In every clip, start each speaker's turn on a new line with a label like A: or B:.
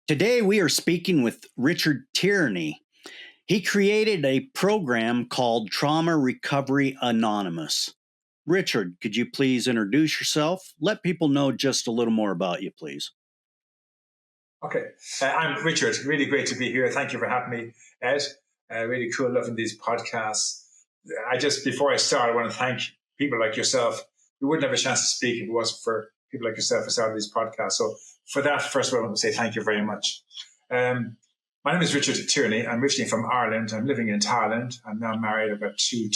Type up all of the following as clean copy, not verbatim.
A: Today, we are speaking with Richard Tierney. He created a program called Trauma Recovery Anonymous. Richard, could you please introduce yourself? Let people know just a little more about you, please.
B: Okay, I'm Richard. Really great to be here. Thank you for having me, Ed. Really cool loving these podcasts. Before I start, I want to thank people like yourself. We wouldn't have a chance to speak if it wasn't for people like yourself who started these podcasts. So for that, first of all, I want to say thank you very much. My name is Richard Tierney. I'm originally from Ireland. I'm living in Thailand. I'm now married. I've got two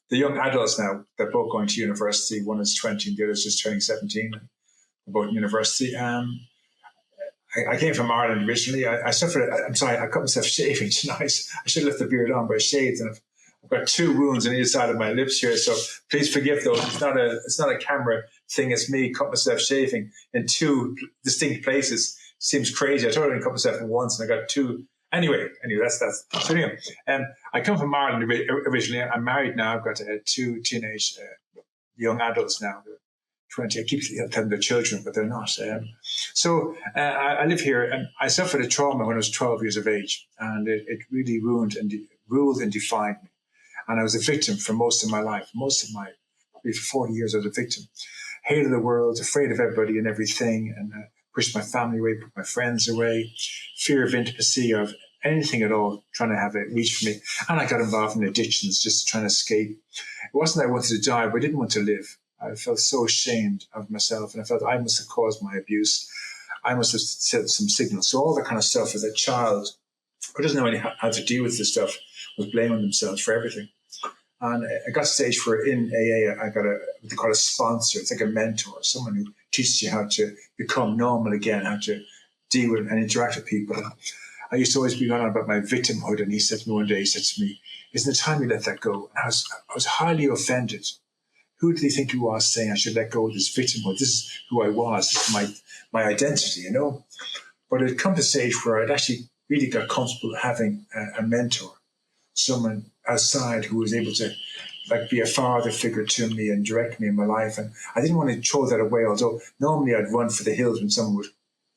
B: the young adults now. They're both going to university. One is 20 and the other is just turning 17. They're both in university. I came from Ireland originally. I suffered. I'm sorry. I cut myself shaving tonight. I should have left the beard on, but I shaved, and I've got two wounds on either side of my lips here. So please forgive those. It's not a camera thing. It's me cut myself shaving in two distinct places. Seems crazy. I told I cut myself once, and I got two. Anyway, that's. So anyway, I come from Ireland originally. I'm married now. I've got two teenage young adults now. 20. I keep telling them they're children, but they're not. I live here, and I suffered a trauma when I was 12 years of age, and it really ruled and defined me. And I was a victim for most of my life. Probably for 40 years, I was a victim. Hated the world, afraid of everybody and everything, and pushed my family away, put my friends away, fear of intimacy, of anything at all, trying to have it reach for me. And I got involved in addictions, just trying to escape. It wasn't that I wanted to die, but I didn't want to live. I felt so ashamed of myself, and I felt I must have caused my abuse. I must have set some signals. So all that kind of stuff as a child who doesn't know how to deal with this stuff was blaming themselves for everything. And I got to the stage where in AA, I got what they call a sponsor. It's like a mentor, someone who teaches you how to become normal again, how to deal with and interact with people. I used to always be going on about my victimhood, and he said to me one day, isn't it time you let that go? And I was highly offended. Who did he think he was saying I should let go of this victimhood? This is who I was. This is my identity, you know? But it come to a stage where I'd actually really got comfortable having a mentor, someone outside who was able to be a father figure to me and direct me in my life. And I didn't want to throw that away, although normally I'd run for the hills when someone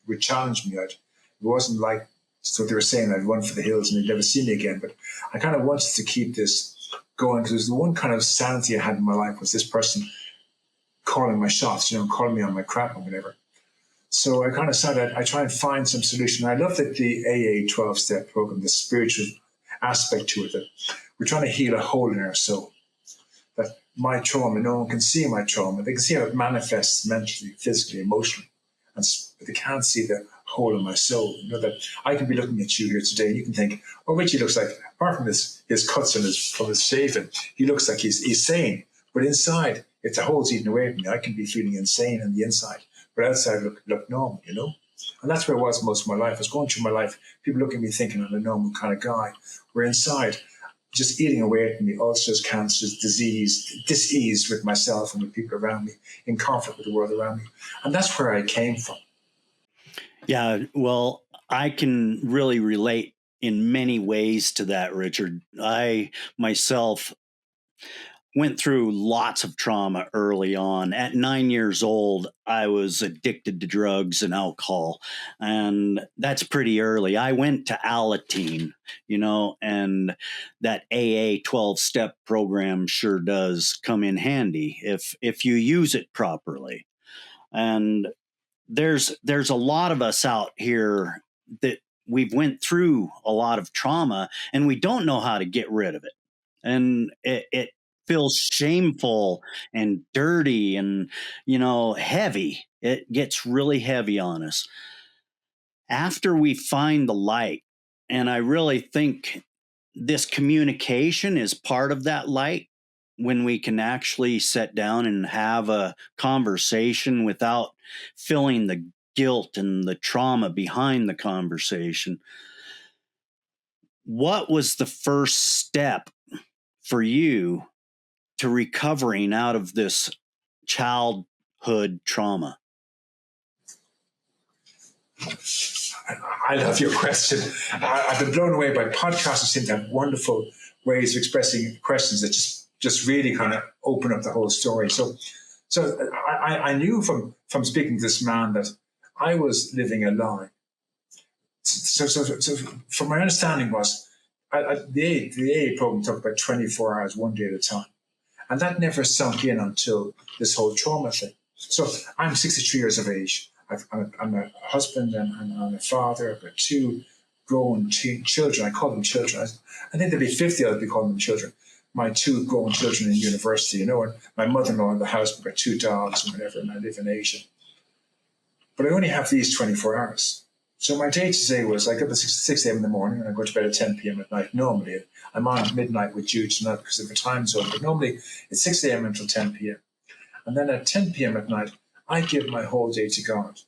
B: would challenge me. It wasn't like, so they were saying I'd run for the hills and they'd never see me again. But I kind of wanted to keep this going, because the one kind of sanity I had in my life was this person calling my shots, calling me on my crap or whatever. So I kind of decided I try and find some solution. I love that the AA 12-step program, the spiritual aspect to it, that we're trying to heal a hole in our soul. That my trauma, no one can see my trauma. They can see how it manifests mentally, physically, emotionally, but they can't see the hole in my soul. That I can be looking at you here today and you can think, oh, Richie looks like, apart from his cuts from his shaving, he looks like he's sane. But inside, if the hole's eaten away from me, I can be feeling insane on the inside. But outside, look normal, And that's where I was most of my life. I was going through my life, people looking at me thinking I'm a normal kind of guy. Where inside, just eating away at me, ulcers, cancers, disease, dis-ease with myself and with people around me, in conflict with the world around me. And that's where I came from.
A: Yeah, well, I can really relate in many ways to that, Richard. I myself went through lots of trauma early on. At 9 years old, I was addicted to drugs and alcohol, and that's pretty early. I went to Alateen, and that AA 12-step program sure does come in handy if you use it properly. And there's a lot of us out here that we've went through a lot of trauma and we don't know how to get rid of it. And it feels shameful and dirty and, heavy. It gets really heavy on us. After we find the light, and I really think this communication is part of that light, when we can actually sit down and have a conversation without feeling the guilt and the trauma behind the conversation. What was the first step for you to recovering out of this childhood trauma?
B: I love your question. I've been blown away by podcasts. Seem to have wonderful ways of expressing questions that just really kind of open up the whole story. So I knew from speaking to this man that I was living a lie. So from my understanding was, the AA program took about 24 hours, one day at a time. And that never sunk in until this whole trauma thing. So I'm 63 years of age. I'm a husband and I'm a father. I've got two grown children. I call them children. I think they'd be 50, I'd be calling them children. My two grown children in university, and my mother-in-law in the house. We've got two dogs and whatever, and I live in Asia. But I only have these 24 hours. So my day today was I get up at 6 a.m. in the morning and I go to bed at 10 p.m. at night. Normally, I'm on at midnight with you tonight because of the time zone, but normally it's 6 a.m. until 10 p.m. And then at 10 p.m. at night, I give my whole day to God.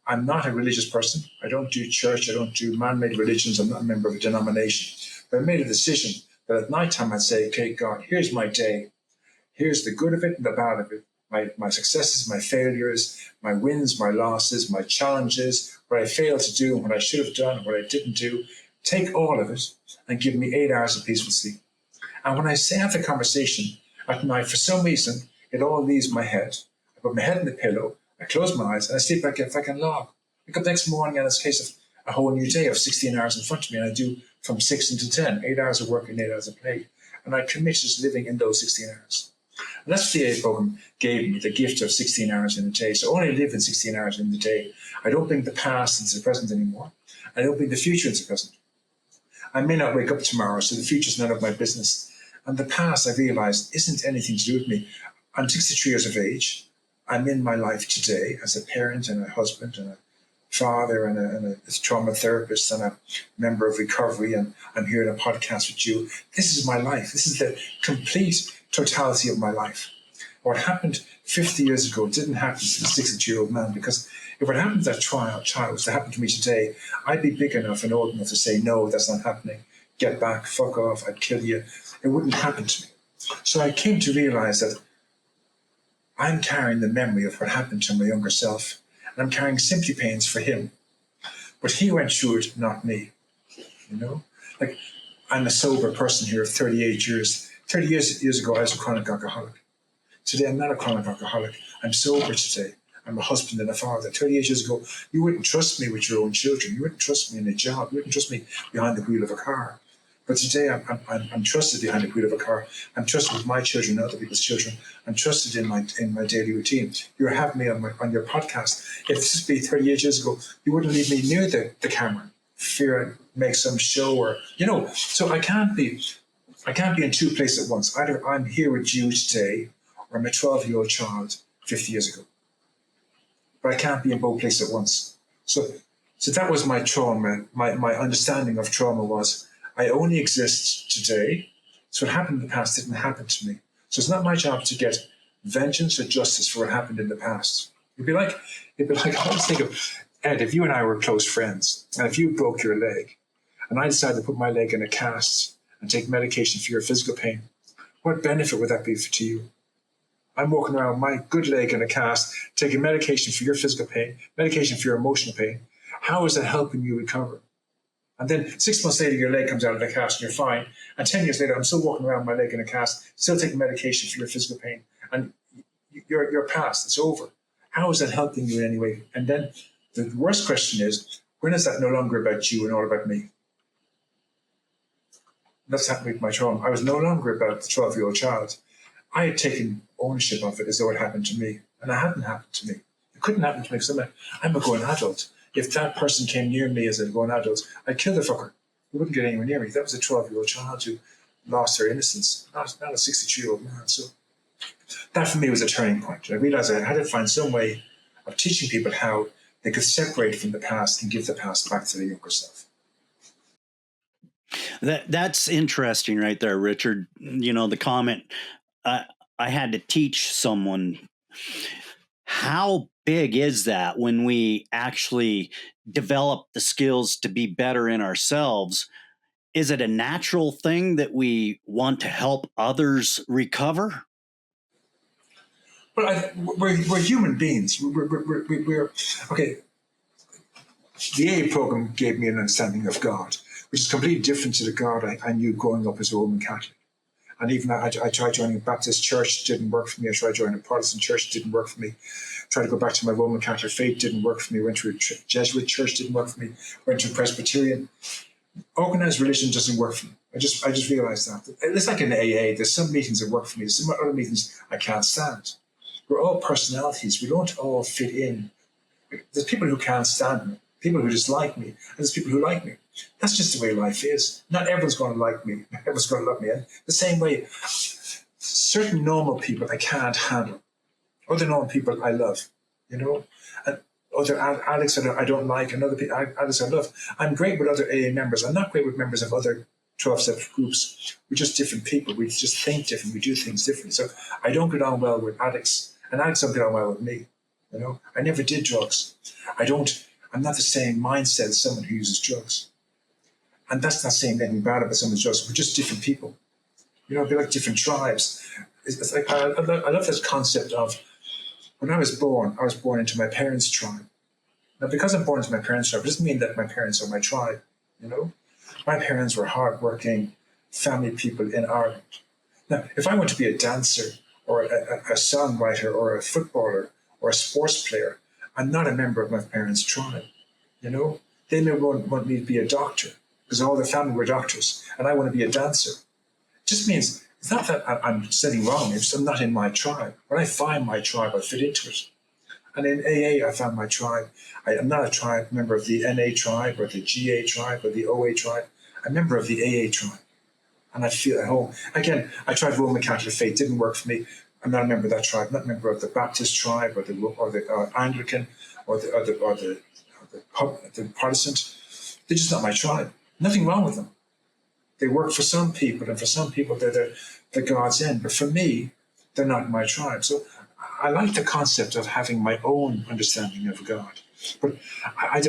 B: I'm not a religious person. I don't do church. I don't do man-made religions. I'm not a member of a denomination. But I made a decision that at night time I'd say, okay, God, here's my day. Here's the good of it and the bad of it. My successes, my failures, my wins, my losses, my challenges, what I failed to do and what I should have done and what I didn't do. Take all of it and give me 8 hours of peaceful sleep. And when I say have the conversation at night, for some reason, it all leaves my head. I put my head in the pillow, I close my eyes, and I sleep like a log. I wake up next morning and it's a case of a whole new day of 16 hours in front of me, and I do from 6 until 10, 8 hours of work and 8 hours of play. And I commit to just living in those 16 hours. And that's what the AA program gave me, the gift of 16 hours in a day. So I only live in 16 hours in the day. I don't bring the past into the present anymore. I don't bring the future into the present. I may not wake up tomorrow, so the future's none of my business. And the past, I realized, isn't anything to do with me. I'm 63 years of age. I'm in my life today as a parent and a husband and a father and a trauma therapist and a member of recovery. And I'm here in a podcast with you. This is my life. This is the complete totality of my life. What happened 50 years ago didn't happen to the 62-year-old man, because if it happened to that child, was to happen to me today, I'd be big enough and old enough to say, no, that's not happening. Get back, fuck off, I'd kill you. It wouldn't happen to me. So I came to realize that I'm carrying the memory of what happened to my younger self, and I'm carrying sympathy pains for him. But he went through it, not me. Like, I'm a sober person here of 38 years. 30 years ago, I was a chronic alcoholic. Today, I'm not a chronic alcoholic. I'm sober today. I'm a husband and a father. 38 years ago, you wouldn't trust me with your own children. You wouldn't trust me in a job. You wouldn't trust me behind the wheel of a car. But today, I'm trusted behind the wheel of a car. I'm trusted with my children and other people's children. I'm trusted in my daily routine. You have me on your podcast. If this would be 38 years ago, you wouldn't leave me near the camera. Fear I'd make some show or. So I can't be in two places at once. Either I'm here with you today, or I'm a 12-year-old child 50 years ago. But I can't be in both places at once. So that was my trauma. My understanding of trauma was I only exist today. So what happened in the past didn't happen to me. So it's not my job to get vengeance or justice for what happened in the past. It'd be like I always think of, Ed, if you and I were close friends, and if you broke your leg, and I decided to put my leg in a cast and take medication for your physical pain, what benefit would that be to you? I'm walking around with my good leg in a cast, taking medication for your physical pain, medication for your emotional pain. How is that helping you recover? And then 6 months later, your leg comes out of the cast and you're fine. And 10 years later, I'm still walking around with my leg in a cast, still taking medication for your physical pain. And you're past, it's over. How is that helping you in any way? And then the worst question is, when is that no longer about you and all about me? That's happened with my trauma. I was no longer about the 12-year-old child. I had taken ownership of it as though it happened to me. And it hadn't happened to me. It couldn't happen to me because I'm a grown adult. If that person came near me as a grown adult, I'd kill the fucker. He wouldn't get anywhere near me. That was a 12-year-old child who lost their innocence, not a 62-year-old man. So that for me was a turning point. I realized I had to find some way of teaching people how they could separate from the past and give the past back to their younger self.
A: That's interesting right there, Richard. The comment, I had to teach someone. How big is that when we actually develop the skills to be better in ourselves? Is it a natural thing that we want to help others recover?
B: Well, we're human beings. We're okay. The AA program gave me an understanding of God, which is completely different to the God I knew growing up as a Roman Catholic. And even I tried joining a Baptist church, it didn't work for me. I tried joining a Protestant church, it didn't work for me. tried to go back to my Roman Catholic faith, didn't work for me. Went to a Jesuit church, didn't work for me. Went to a Presbyterian. Organized religion doesn't work for me. I just realized that. It's like in AA. There's some meetings that work for me. There's some other meetings I can't stand. We're all personalities. We don't all fit in. There's people who can't stand me, people who dislike me, and there's people who like me. That's just the way life is. Not everyone's going to like me. Everyone's going to love me. And the same way, certain normal people I can't handle. Other normal people I love, And other addicts I don't like, and other addicts I love. I'm great with other AA members. I'm not great with members of other 12-step groups. We're just different people. We just think different. We do things differently. So I don't get on well with addicts, and addicts don't get on well with me. I never did drugs. I'm not the same mindset as someone who uses drugs. And that's not saying anything bad about someone's drugs. We're just different people. We're like different tribes. It's like I love this concept of when I was born into my parents' tribe. Now, because I'm born into my parents' tribe, it doesn't mean that my parents are my tribe. My parents were hardworking family people in Ireland. Now, if I want to be a dancer or a songwriter or a footballer or a sports player, I'm not a member of my parents' tribe. They may want me to be a doctor because all their family were doctors, and I want to be a dancer. It just means it's not that I'm saying wrong. It's just I'm not in my tribe. When I find my tribe, I fit into it. And in AA, I found my tribe. I am not a member of the NA tribe or the GA tribe or the OA tribe. I'm a member of the AA tribe. And I feel at home. Again, I tried Roman Catholic faith, didn't work for me. I'm not a member of that tribe. I'm not a member of the Baptist tribe or the Anglican or the Protestant. They're just not my tribe. Nothing wrong with them. They work for some people, and for some people, they're the God's end. But for me, they're not my tribe. So I like the concept of having my own understanding of God. But I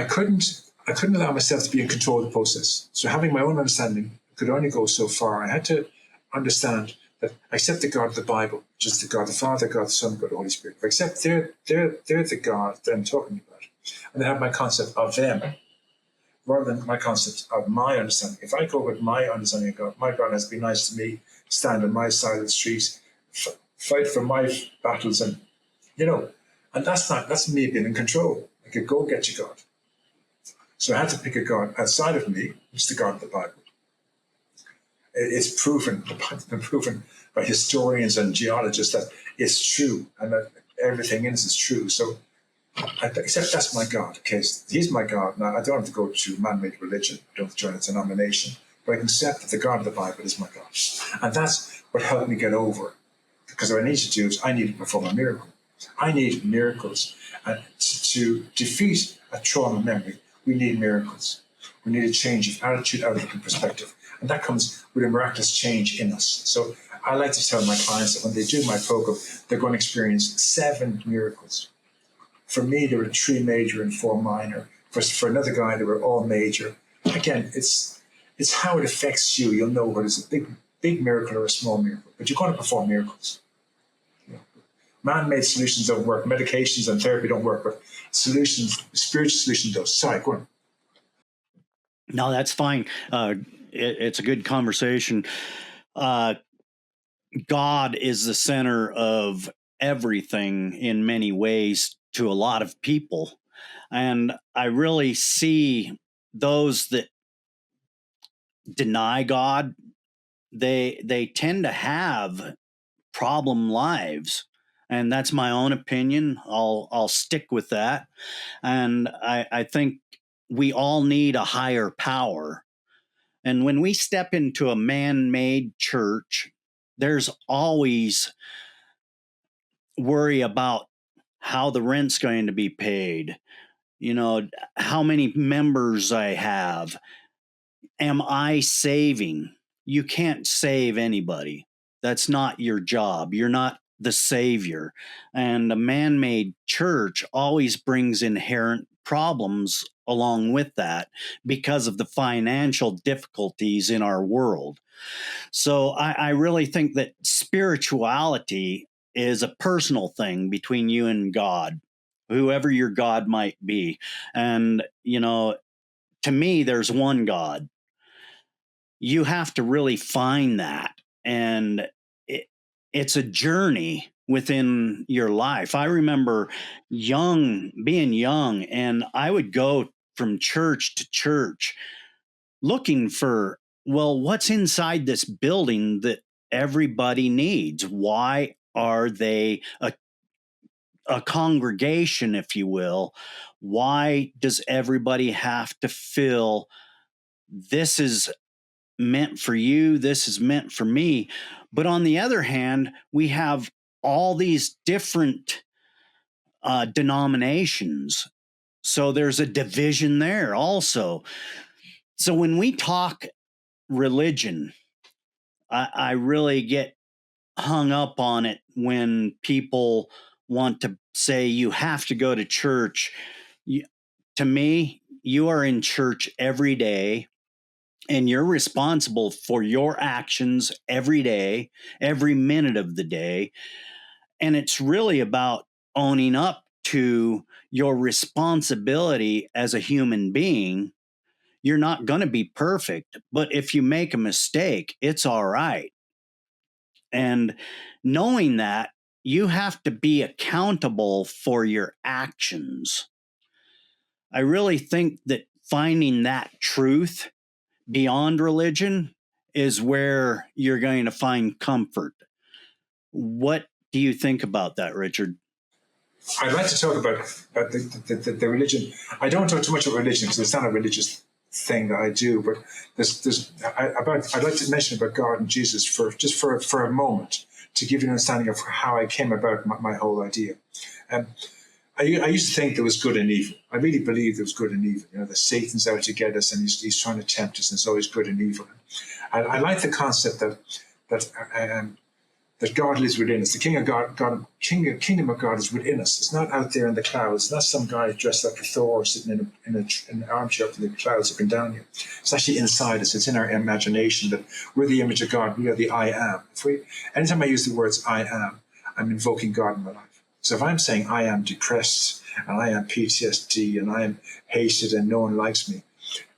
B: couldn't allow myself to be in control of the process. So having my own understanding could only go so far. I had to understand that I accept the God of the Bible, just the God the Father, God the Son, God the Holy Spirit. I accept they're the God that I'm talking about. And I have my concept of them rather than my concept of my understanding. If I go with my understanding of God, my God has been nice to me, stand on my side of the street, fight for my battles, and that's me being in control. I could go get you God. So I had to pick a God outside of me, which is the God of the Bible. It's proven, the Bible's been proven by historians and geologists that it's true and that everything in it is true. So I accept that's my God. Okay, he's my God. Now I don't have to go to man-made religion. I don't have to join a denomination, but I can accept that the God of the Bible is my God, and that's what helped me get over. Because what I need to do is I need to perform a miracle. I need miracles, and to defeat a trauma memory, we need miracles. We need a change of attitude, outlook, and perspective, and that comes with a miraculous change in us. So I like to tell my clients that when they do my program, they're going to experience 7 miracles. For me, there were 3 major and 4 minor. For another guy, they were all major. Again, it's how it affects you. You'll know whether it's a big miracle or a small miracle, but you're going to perform miracles. Man-made solutions don't work. Medications and therapy don't work, but spiritual solution does. Sorry, go on.
A: No, that's fine. It's a good conversation. God is the center of everything in many ways to a lot of people. And I really see those that deny God, they tend to have problem lives. And that's my own opinion. I'll stick with that. And I think we all need a higher power. And when we step into a man-made church, there's always worry about how the rent's going to be paid, how many members I have. Am I saving? You can't save anybody. That's not your job. You're not the savior. And a man-made church always brings inherent problems along with that because of the financial difficulties in our world. So I really think that spirituality is a personal thing between you and God, whoever your God might be. And, to me, there's one God. You have to really find that. And it's a journey within your life. I remember being young, and I would go from church to church looking for, well, what's inside this building that everybody needs? Why are they a congregation, if you will? Why does everybody have to feel this is meant for you, this is meant for me? But on the other hand, we have all these different denominations. So there's a division there also. So when we talk religion, I really get hung up on it when people want to say you have to go to church. To me, you are in church every day, and you're responsible for your actions every day, every minute of the day. And it's really about owning up to your responsibility as a human being. You're not going to be perfect, but if you make a mistake, it's all right. And knowing that, you have to be accountable for your actions. I really think that finding that truth beyond religion is where you're going to find comfort. What do you think about that, Richard?
B: I'd like to talk about the religion. I don't talk too much about religion because it's not a religious thing that I do, but I'd like to mention about God and Jesus for a moment to give you an understanding of how I came about my whole idea. I used to think there was good and evil. I really believed there was good and evil. You know, that Satan's out to get us, and he's trying to tempt us, and it's always good and evil. And I like the concept that God lives within us. The kingdom of God is within us. It's not out there in the clouds. It's not some guy dressed like a Thor sitting in an armchair up in the clouds up and down here. It's actually inside us. It's in our imagination that we're the image of God. We are the I am. Anytime I use the words I am, I'm invoking God in my life. So if I'm saying I am depressed and I am PTSD and I am hated and no one likes me,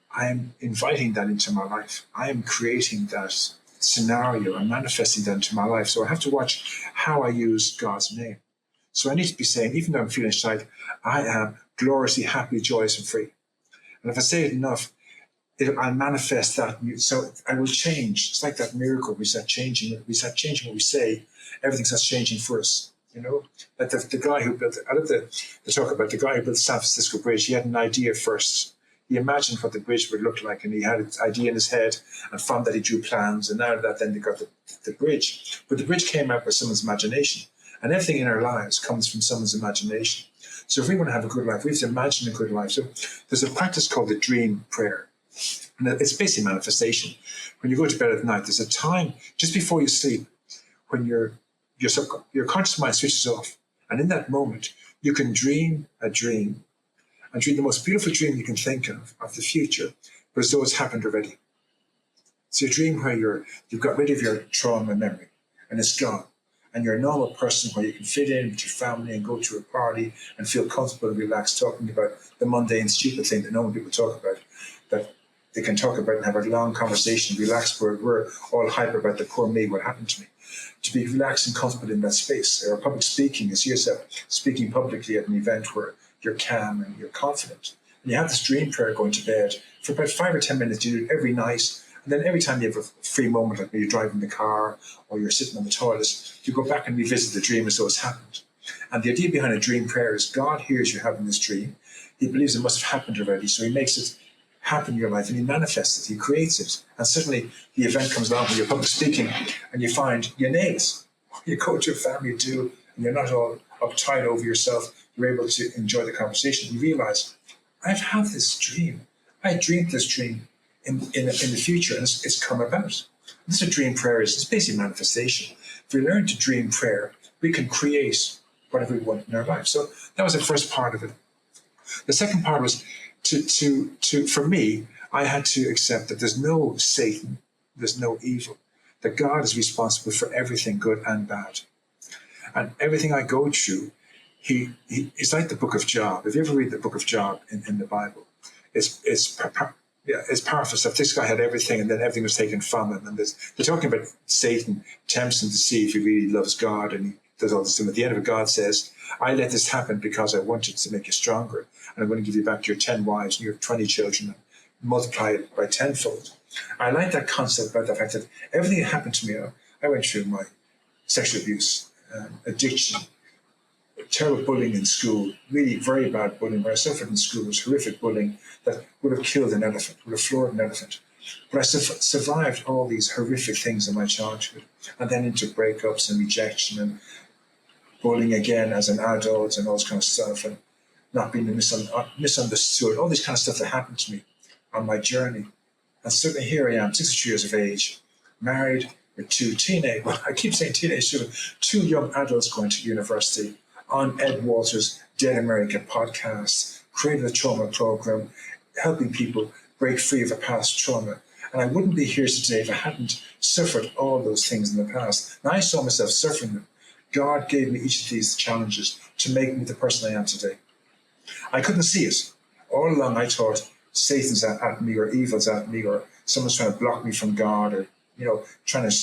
B: I am inviting that into my life. I am creating that scenario and manifesting that into my life. So I have to watch how I use God's name. So I need to be saying, even though I'm feeling shy, I am gloriously happy, joyous, and free. And if I say it enough, I'll manifest that. So I will change. It's like that miracle. We start changing what we say. Everything starts changing for us. You know, like the guy who built, I love the talk about the guy who built the San Francisco Bridge. He had an idea first. He imagined what the bridge would look like, and he had an idea in his head, and from that he drew plans, and out of that then they got the bridge. But the bridge came out by someone's imagination, and everything in our lives comes from someone's imagination. So if we want to have a good life, we have to imagine a good life. So there's a practice called the dream prayer, and it's basically manifestation. When you go to bed at night, there's a time just before you sleep when your conscious mind switches off, and in that moment you can dream a dream. And dream the most beautiful dream you can think of the future, but as though it's happened already. So you dream where you've got rid of your trauma memory and it's gone. And you're a normal person where you can fit in with your family and go to a party and feel comfortable and relaxed talking about the mundane, stupid thing that normal people talk about, that they can talk about and have a long conversation, relax, where we're all hyper about the poor me, what happened to me. To be relaxed and comfortable in that space. Or public speaking is yourself speaking publicly at an event where you're calm and you're confident. And you have this dream prayer going to bed. For about 5 or 10 minutes, you do it every night. And then every time you have a free moment, like when you're driving the car or you're sitting on the toilet, you go back and revisit the dream as though it's happened. And the idea behind a dream prayer is God hears you having this dream. He believes it must have happened already, so he makes it happen in your life, and he manifests it, he creates it. And suddenly the event comes along when you're public speaking and you find you nail it. You go to a family too, and you're not all uptight over yourself. You're able to enjoy the conversation. You realize, I've had this dream. I dreamed this dream in the future, and it's come about. This is a dream prayer. It's basically manifestation. If we learn to dream prayer, we can create whatever we want in our life. So that was the first part of it. The second part was for me, I had to accept that there's no Satan, there's no evil, that God is responsible for everything good and bad. And everything I go through, it's like the book of Job. If you ever read the book of Job in the Bible, it's Yeah, it's powerful stuff. This guy had everything, and then everything was taken from him. And they're talking about Satan tempts him to see if he really loves God, and he does all this. And at the end of it, God says, "I let this happen because I wanted to make you stronger, and I'm going to give you back your 10 wives and your 20 children, and multiply it by tenfold." I like that concept about the fact that everything that happened to me, I went through my sexual abuse, addiction, terrible bullying in school, really very bad bullying. Where I suffered in school was horrific bullying that would have killed an elephant, would have floored an elephant. But I survived all these horrific things in my childhood, and then into breakups and rejection and bullying again as an adult and all this kind of stuff, and not being misunderstood, all this kind of stuff that happened to me on my journey. And suddenly here I am, 63 years of age, married with I keep saying teenage children, two young adults going to university, on Ed Walter's Dead America podcast, created a trauma program, helping people break free of a past trauma. And I wouldn't be here today if I hadn't suffered all those things in the past. And I saw myself suffering them. God gave me each of these challenges to make me the person I am today. I couldn't see it. All along I thought Satan's at me, or evil's at me, or someone's trying to block me from God, or trying to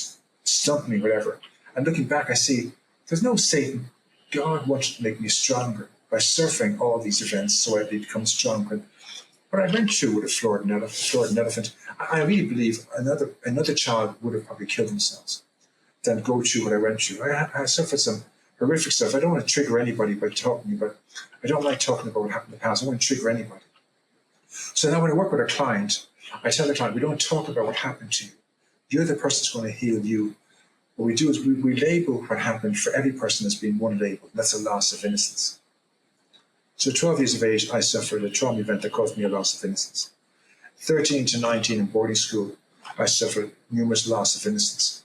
B: stump me, whatever. And looking back, I see there's no Satan. God wanted to make me stronger by suffering all these events so I'd become stronger. What I went through would have floored an elephant. I really believe another child would have probably killed themselves than go through what I went through. I suffered some horrific stuff. I don't want to trigger anybody by talking, but I don't like talking about what happened in the past. I don't want to trigger anybody. So now when I work with a client, I tell the client, we don't talk about what happened to you. You're the person that's going to heal you. What we do is we label what happened for every person as being one label. That's a loss of innocence. So 12 years of age, I suffered a trauma event that caused me a loss of innocence. 13 to 19 in boarding school, I suffered numerous loss of innocence.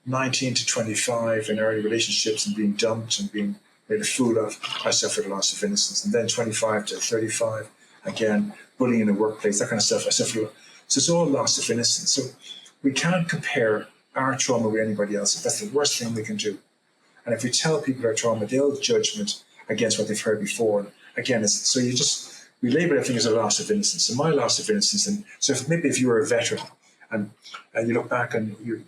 B: 19 to 25 in early relationships and being dumped and being made a fool of, I suffered a loss of innocence. And then 25 to 35, again, bullying in the workplace, that kind of stuff, I suffered. So it's all loss of innocence. So we can't compare our trauma with anybody else. That's the worst thing we can do. And if we tell people our trauma, they'll judgment against what they've heard before. And again, we label everything as a loss of innocence. And my loss of innocence, and so if you were a veteran and you look back on your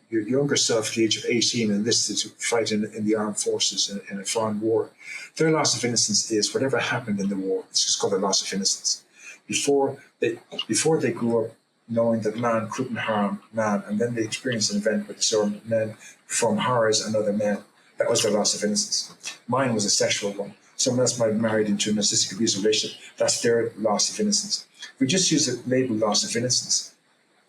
B: younger self at the age of 18 enlisted to fight in the armed forces in a foreign war, their loss of innocence is whatever happened in the war. It's just called a loss of innocence. Before they grew up knowing that man couldn't harm man, and then they experienced an event where they saw men perform horrors on other men. That was their loss of innocence. Mine was a sexual one. Someone else might have married into a narcissistic abusive relationship. That's their loss of innocence. If we just use the label loss of innocence,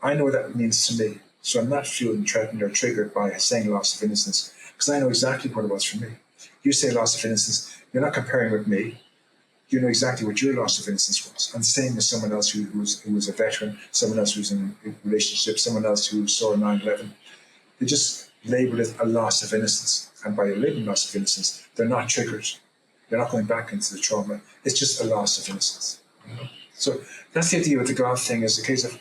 B: I know what that means to me. So I'm not feeling threatened or triggered by saying loss of innocence, because I know exactly what it was for me. You say loss of innocence, you're not comparing with me. You know exactly what your loss of innocence was. And same as someone else who was a veteran, someone else who's in a relationship, someone else who saw 9/11. They just label it a loss of innocence. And by labeling loss of innocence, they're not triggered. They're not going back into the trauma. It's just a loss of innocence. So that's the idea with the God thing, is the case of,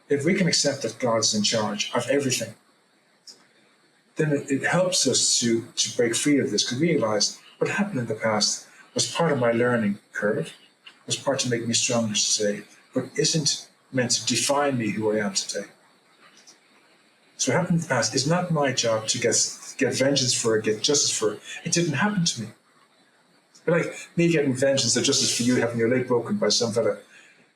B: if we can accept that God's in charge of everything, then it helps us to break free of this, because we realize what happened in the past was part of my learning curve, was part to make me stronger today, but isn't meant to define me who I am today. So what happened in the past is not my job to get vengeance for it, get justice for it. It didn't happen to me. But like me getting vengeance or justice for you having your leg broken by some fella,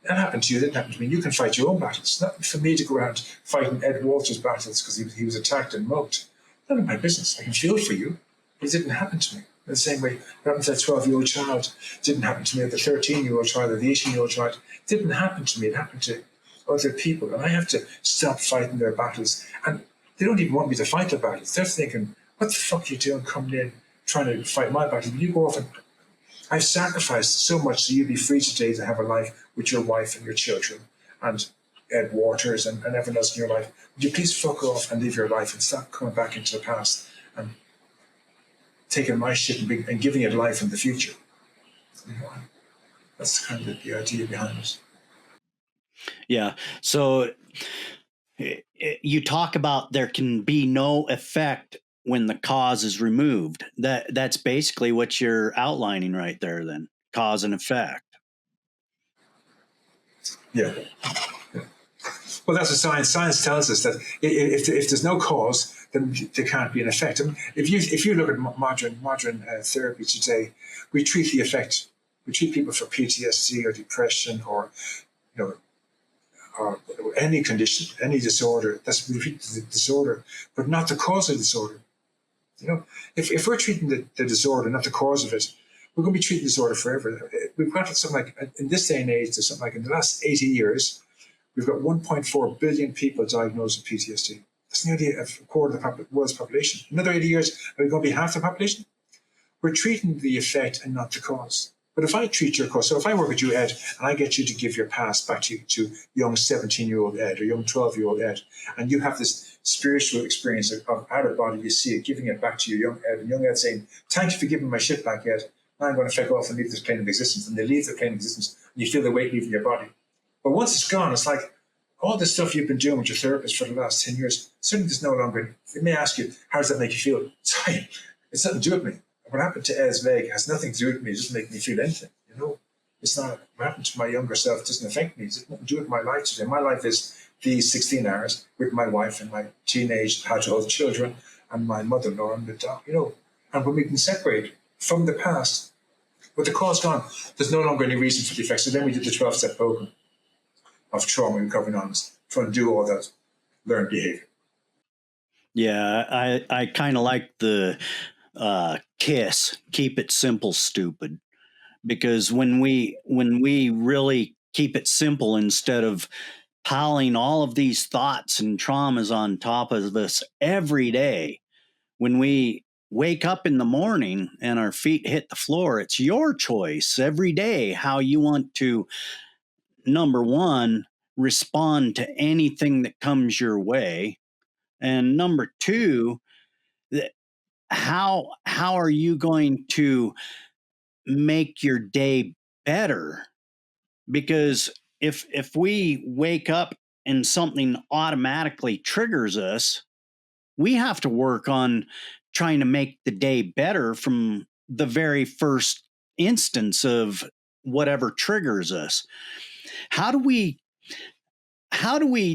B: that happened to you, didn't happen to me. You can fight your own battles. It's not for me to go around fighting Ed Walter's battles because he was attacked and mugged. None of my business. I can feel for you, but it didn't happen to me. In the same way, what happened to that 12-year-old child didn't happen to me, or the 13-year-old child, or the 18-year-old child. It didn't happen to me. It happened to other people. And I have to stop fighting their battles. And they don't even want me to fight their battles. They're thinking, what the fuck are you doing coming in trying to fight my battle? You go off and I've sacrificed so much so you'll be free today to have a life with your wife and your children and Ed Waters and everyone else in your life. Would you please fuck off and live your life and stop coming back into the past and taking my shit and giving it life in the future? That's kind of the idea behind it.
A: Yeah. So you talk about there can be no effect when the cause is removed. That's basically what you're outlining right there then, cause and effect.
B: Yeah. Well, that's what science tells us, that if there's no cause, then there can't be an effect. I mean, if you look at modern therapy today, we treat the effect. We treat people for PTSD or depression or you know or any condition, any disorder. That's we treat the disorder, but not the cause of the disorder. You know, if we're treating the disorder, not the cause of it, we're going to be treating the disorder forever. We've got something like, in this day and age, there's something like in the last 80 years, we've got 1.4 billion people diagnosed with PTSD. That's nearly a quarter of the world's population. Another 80 years, are we going to be half the population? We're treating the effect and not the cause. But if I treat your cause, so if I work with you, Ed, and I get you to give your past back to young 17-year-old Ed or young 12-year-old Ed, and you have this spiritual experience of out of body, you see it, giving it back to your young Ed, and young Ed saying, thank you for giving my shit back, Ed. Now I'm going to fake off and leave this plane of existence. And they leave the plane of existence, and you feel the weight leaving your body. But once it's gone, it's like all the stuff you've been doing with your therapist for the last 10 years, suddenly there's no longer, they may ask you, how does that make you feel? Sorry, it's nothing to do with me. What happened to Ed's leg has nothing to do with me. It doesn't make me feel anything, you know. It's not, what happened to my younger self doesn't affect me. It's nothing to do with my life today. My life is these 16 hours with my wife and my teenage adult children and my mother-in-law and the dog, you know. And when we can separate from the past, with the cause gone, there's no longer any reason for the effect. So then we did the 12-step program of trauma recovery anonymous, trying to do all that learned behavior.
A: Yeah, I kind of like the KISS, keep it simple, stupid, because when we really keep it simple instead of piling all of these thoughts and traumas on top of us every day, when we wake up in the morning and our feet hit the floor, it's your choice every day how you want to, number one, respond to anything that comes your way, and number two, how are you going to make your day better? Because if we wake up and something automatically triggers us, we have to work on trying to make the day better from the very first instance of whatever triggers us. How do we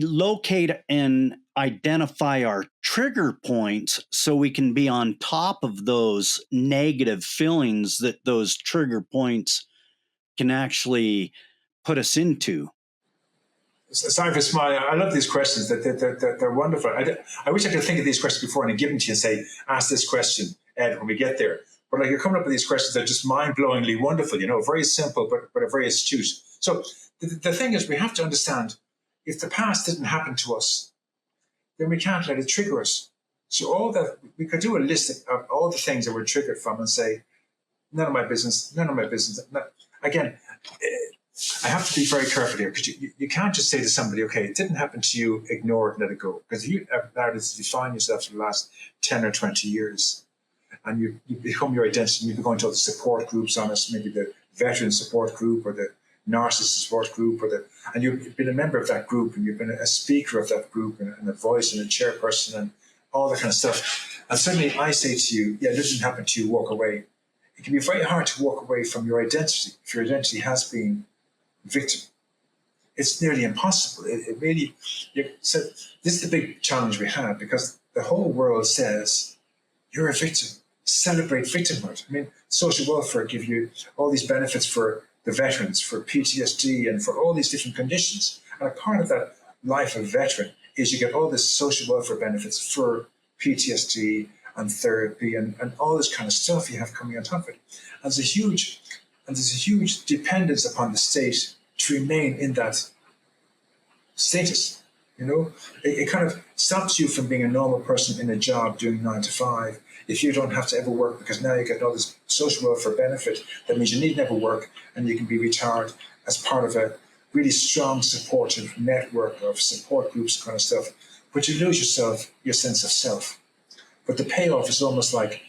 A: locate and identify our trigger points so we can be on top of those negative feelings that those trigger points can actually put us into?
B: Sorry for smiling. I love these questions. They're wonderful. I wish I could think of these questions before and give them to you and say, ask this question, Ed, when we get there. But like, you're coming up with these questions that are just mind-blowingly wonderful, you know, very simple, but are very astute. So the thing is, we have to understand, if the past didn't happen to us, then we can't let it trigger us. So all that, we could do a list of all the things that we're triggered from and say, none of my business, none of my business. Again, I have to be very careful here, because you can't just say to somebody, okay, it didn't happen to you, ignore it and let it go. Because you have started to define yourself for the last 10 or 20 years, and you become your identity, you've been going to all the support groups on us, maybe the veteran support group or the narcissist support group, and you've been a member of that group, and you've been a speaker of that group, and a voice and a chairperson and all that kind of stuff. And suddenly I say to you, yeah, this didn't happen to you, walk away. It can be very hard to walk away from your identity if your identity has been victim. It's nearly impossible. It really, so this is the big challenge we have, because the whole world says you're a victim. Celebrate victimhood. I mean, social welfare give you all these benefits for the veterans, for PTSD, and for all these different conditions. And a part of that life of veteran is you get all this social welfare benefits for PTSD and therapy and all this kind of stuff you have coming on top of it. And there's a huge dependence upon the state to remain in that status. You know, it kind of stops you from being a normal person in a job doing 9 to 5 if you don't have to ever work, because now you get all this social welfare benefit. That means you need never work, and you can be retired as part of a really strong supportive network of support groups, kind of stuff. But you lose yourself, your sense of self. But the payoff is almost like,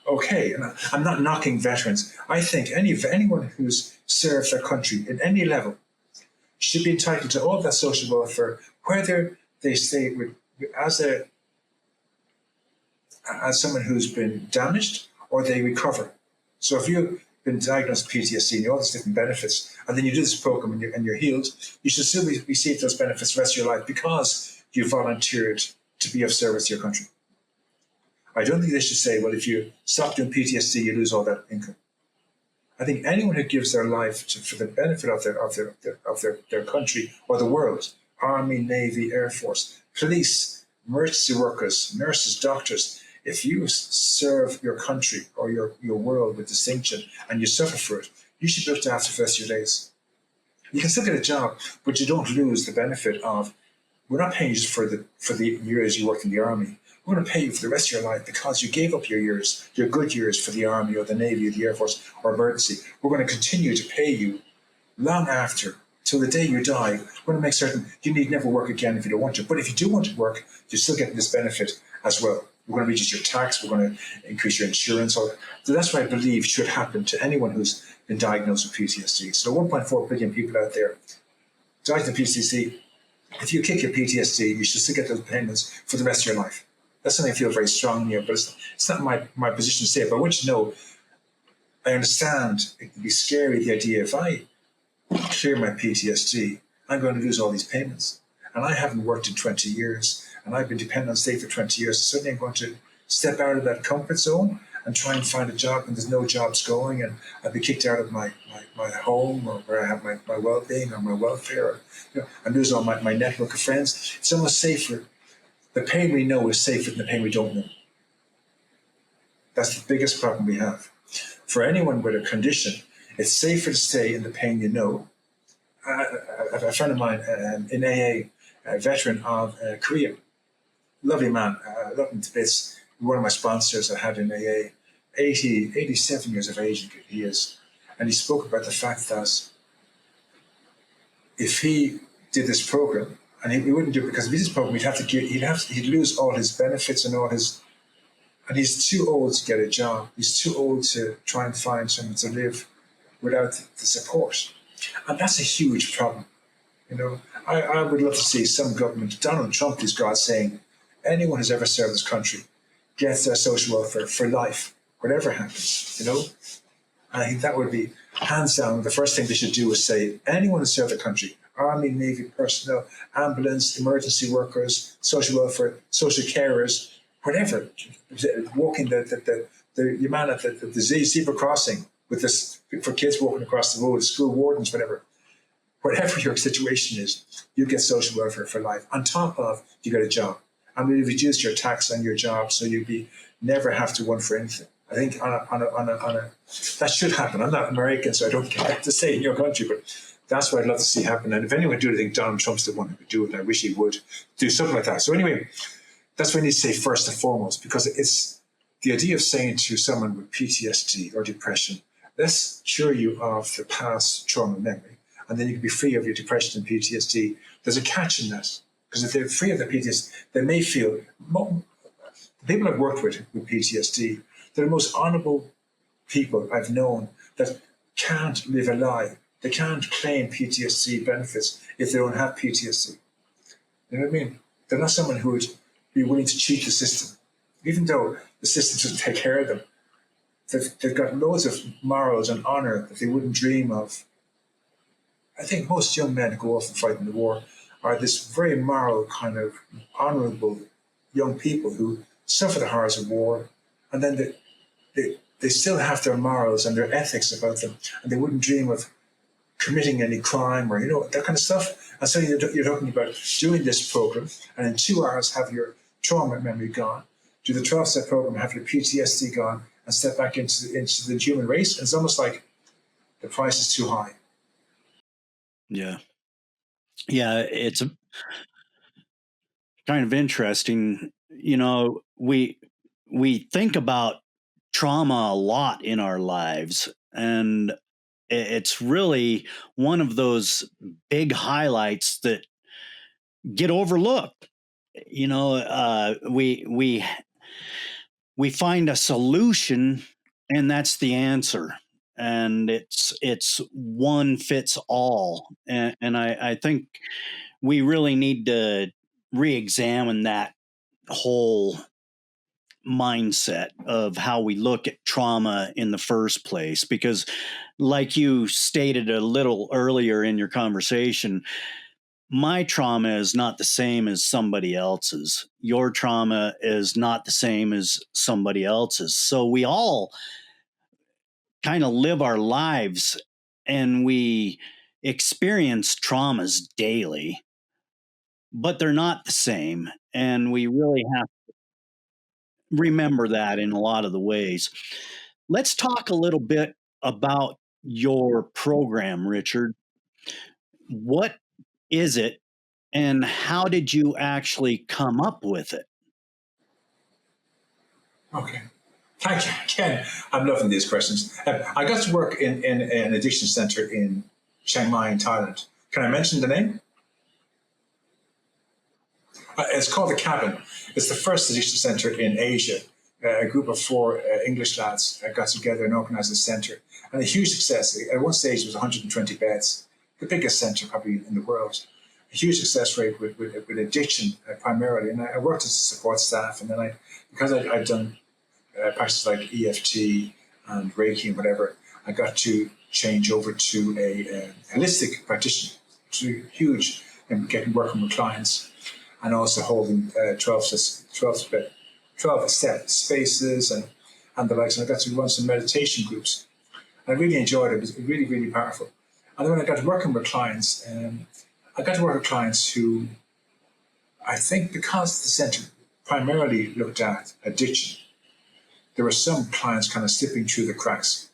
B: okay, and I'm not knocking veterans. I think anyone who's served their country at any level should be entitled to all that social welfare, whether they stay with as someone who's been damaged or they recover. So if been diagnosed with PTSD and you all these different benefits, and then you do this program and you're healed, you should still receive those benefits the rest of your life because you volunteered to be of service to your country. I don't think they should say, well, if you stop doing PTSD, you lose all that income. I think anyone who gives their life for the benefit of their country or the world, Army, Navy, Air Force, police, emergency workers, nurses, doctors, if you serve your country or your world with distinction and you suffer for it, you should be looked after for the rest of your days. You can still get a job, but you don't lose the benefit of, we're not paying you just for the years you worked in the Army. We're going to pay you for the rest of your life because you gave up your years, your good years for the Army or the Navy or the Air Force or emergency. We're going to continue to pay you long after, till the day you die. We're going to make certain you need never work again if you don't want to. But if you do want to work, you're still getting this benefit as well. We're going to reduce your tax. We're going to increase your insurance. So that's what I believe should happen to anyone who's been diagnosed with PTSD. So 1.4 billion people out there diagnosed with PTSD. If you kick your PTSD, you should still get those payments for the rest of your life. That's something I feel very strongly about, but it's not my position to say it. But I want you to know, I understand it can be scary, the idea, if I clear my PTSD, I'm going to lose all these payments. And I haven't worked in 20 years, and I've been dependent on state for 20 years. So suddenly I'm going to step out of that comfort zone and try and find a job, and there's no jobs going, and I'll be kicked out of my home, or where I have my well-being or my welfare, or, and lose all my network of friends. It's almost safer. The pain we know is safer than the pain we don't know. That's the biggest problem we have. For anyone with a condition, it's safer to stay in the pain you know. A friend of mine in AA, a veteran of Korea, lovely man, I love him to bits. One of my sponsors I had in AA, 87 years of age he is. And he spoke about the fact that if he did this program, and he wouldn't do it because if he did this program, he'd lose all his benefits and and he's too old to get a job. He's too old to try and find someone to live without the support. And that's a huge problem. I would love to see some government, Donald Trump is God, saying anyone who's ever served this country gets their social welfare for life, whatever happens, And I think that would be, hands down, the first thing they should do is say, anyone who's served the country, Army, Navy personnel, ambulance, emergency workers, social welfare, social carers, whatever, walking the man at the zebra crossing with this, for kids walking across the road, school wardens, whatever your situation is, you get social welfare for life. On top of, you get a job. And we reduce your tax on your job, so you'd never have to run for anything. I think that should happen. I'm not American, so I don't get to say in your country, but that's what I'd love to see happen. And if anyone would do it, I think Donald Trump's the one who would do it. And I wish he would do something like that. So anyway, that's what I need to say first and foremost, because it's the idea of saying to someone with PTSD or depression, let's cure you of the past trauma memory, and then you can be free of your depression and PTSD. There's a catch in that, because if they're free of the PTSD, they may feel, the people I've worked with PTSD, they're the most honorable people I've known that can't live a lie. They can't claim PTSD benefits if they don't have PTSD. You know what I mean? They're not someone who would be willing to cheat the system, even though the system doesn't take care of them. They've got loads of morals and honor that they wouldn't dream of. I think most young men who go off and fight in the war are this very moral, kind of honorable young people who suffer the horrors of war, and then they still have their morals and their ethics about them, and they wouldn't dream of committing any crime or that kind of stuff. And so you're talking about doing this program, and in 2 hours have your trauma memory gone, do the 12-step program, have your PTSD gone, and step back into the human race. And it's almost like the price is too high.
A: Yeah, it's kind of interesting. We think about trauma a lot in our lives, and it's really one of those big highlights that get overlooked. We find a solution, and that's the answer, and it's one fits all, and I think we really need to re-examine that whole mindset of how we look at trauma in the first place, because like you stated a little earlier in your conversation, my trauma is not the same as somebody else's. Your trauma is not the same as somebody else's. So we all kind of live our lives and we experience traumas daily, but they're not the same. And we really have to remember that in a lot of the ways. Let's talk a little bit about your program, Richard. What is it, and how did you actually come up with it?
B: Okay. Thank you, Ken. I'm loving these questions. I got to work in an addiction center in Chiang Mai in Thailand. Can I mention the name? It's called The Cabin. It's the first addiction center in Asia. A group of four English lads got together and organized a center. And a huge success. At one stage, it was 120 beds, the biggest center probably in the world. A huge success rate with addiction primarily. And I worked as a support staff. And then because I'd done practices like EFT and Reiki and whatever, I got to change over to a holistic practitioner, which was huge in working with clients and also holding 12-step spaces and the likes. And I got to run some meditation groups. I really enjoyed it. It was really, really powerful. And then when I got to working with clients, I got to work with clients who, I think because the centre primarily looked at addiction, there were some clients kind of slipping through the cracks,